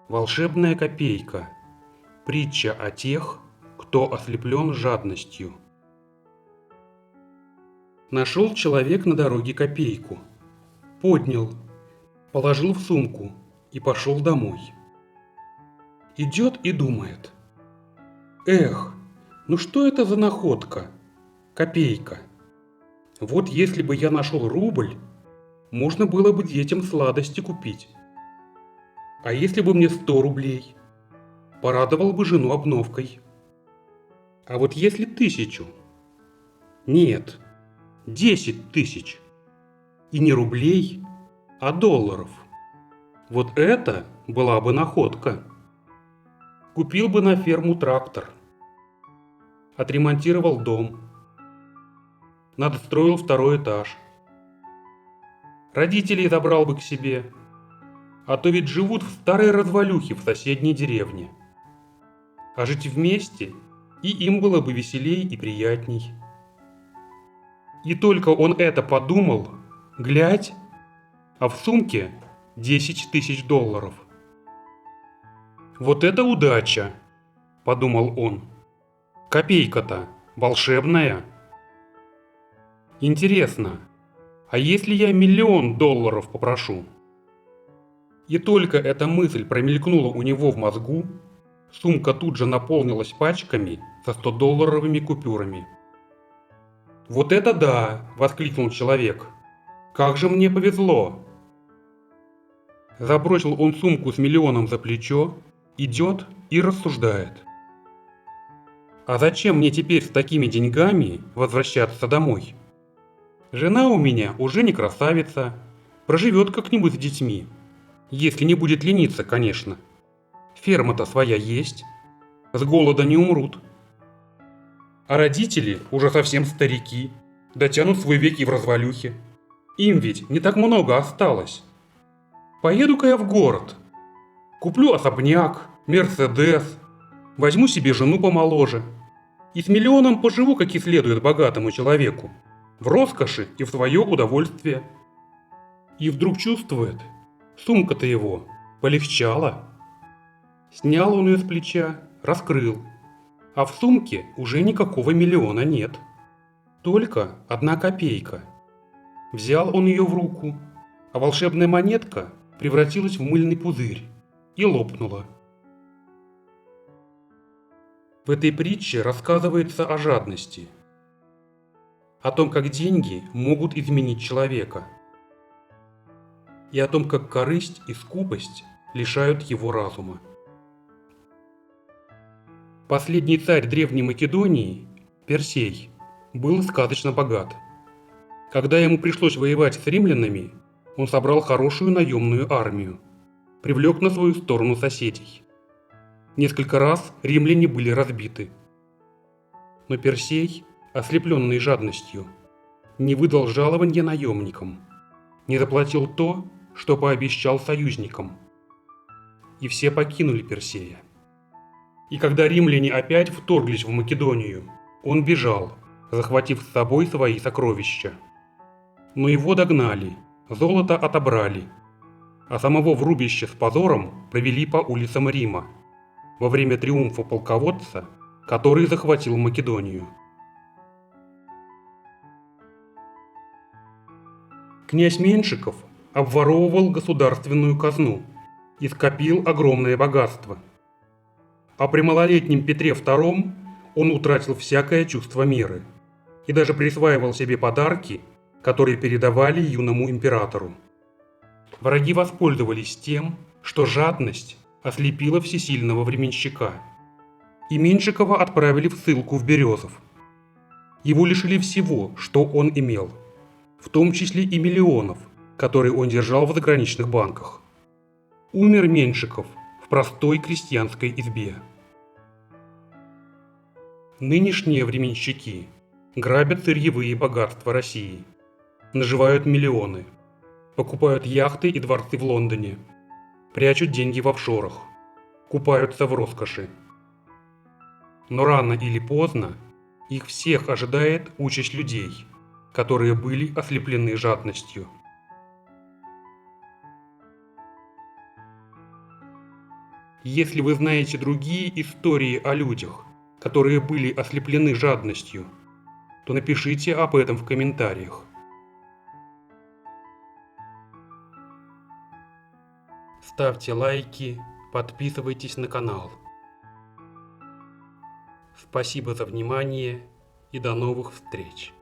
Волшебная копейка. Притча о тех, кто ослеплен жадностью. Нашел человек на дороге копейку. Поднял, положил в сумку и пошел домой. Идет и думает. Эх, ну что это за находка? Копейка. Вот если бы я нашел рубль, можно было бы детям сладости купить. А если бы мне 100 рублей? Порадовал бы жену обновкой. А вот если 1000? Нет, 10 000. И не рублей, а долларов. Вот это была бы находка. Купил бы на ферму трактор. Отремонтировал дом. Надстроил 2-й этаж. Родителей забрал бы к себе. А то ведь живут в старой развалюхе в соседней деревне. А жить вместе и им было бы веселей и приятней. И только он это подумал, глядь, а в сумке 10 000 долларов. Вот это удача, подумал он. Копейка-то волшебная. Интересно, а если я 1 000 000 долларов попрошу? И только эта мысль промелькнула у него в мозгу, сумка тут же наполнилась пачками со 100-долларовыми купюрами. «Вот это да!» – воскликнул человек. «Как же мне повезло!» Забросил он сумку с 1 000 000 за плечо, идет и рассуждает. «А зачем мне теперь с такими деньгами возвращаться домой? Жена у меня уже не красавица, проживет как-нибудь с детьми. Если не будет лениться, конечно. Ферма-то своя есть. С голода не умрут. А родители уже совсем старики, дотянут свой век и в развалюхе. Им ведь не так много осталось. Поеду-ка я в город. Куплю особняк, Мерседес, возьму себе жену помоложе. И с 1 000 000 поживу, как и следует богатому человеку. В роскоши и в свое удовольствие». И вдруг чувствует, сумка-то его полегчала. Снял он ее с плеча, раскрыл. А в сумке уже никакого 1 000 000 нет. Только 1 копейка. Взял он ее в руку, а волшебная монетка превратилась в мыльный пузырь и лопнула. В этой притче рассказывается о жадности. О том, как деньги могут изменить человека. И о том, как корысть и скупость лишают его разума. Последний царь Древней Македонии, Персей, был сказочно богат. Когда ему пришлось воевать с римлянами, он собрал хорошую наемную армию, привлек на свою сторону соседей. Несколько раз римляне были разбиты. Но Персей, ослепленный жадностью, не выдал жалования наемникам, не заплатил то, что пообещал союзникам. И все покинули Персея. И когда римляне опять вторглись в Македонию, он бежал, захватив с собой свои сокровища. Но его догнали, золото отобрали, а самого в рубище с позором провели по улицам Рима во время триумфа полководца, который захватил Македонию. Князь Меншиков обворовывал государственную казну и скопил огромное богатство. А при малолетнем Петре II он утратил всякое чувство меры и даже присваивал себе подарки, которые передавали юному императору. Враги воспользовались тем, что жадность ослепила всесильного временщика, и Меншикова отправили в ссылку в Березов. Его лишили всего, что он имел, в том числе и миллионов, которые он держал в заграничных банках. Умер Меншиков в простой крестьянской избе. Нынешние временщики грабят сырьевые богатства России, наживают миллионы, покупают яхты и дворцы в Лондоне, прячут деньги в офшорах, купаются в роскоши. Но рано или поздно их всех ожидает участь людей, которые были ослеплены жадностью. Если вы знаете другие истории о людях, которые были ослеплены жадностью, то напишите об этом в комментариях. Ставьте лайки, подписывайтесь на канал. Спасибо за внимание и до новых встреч!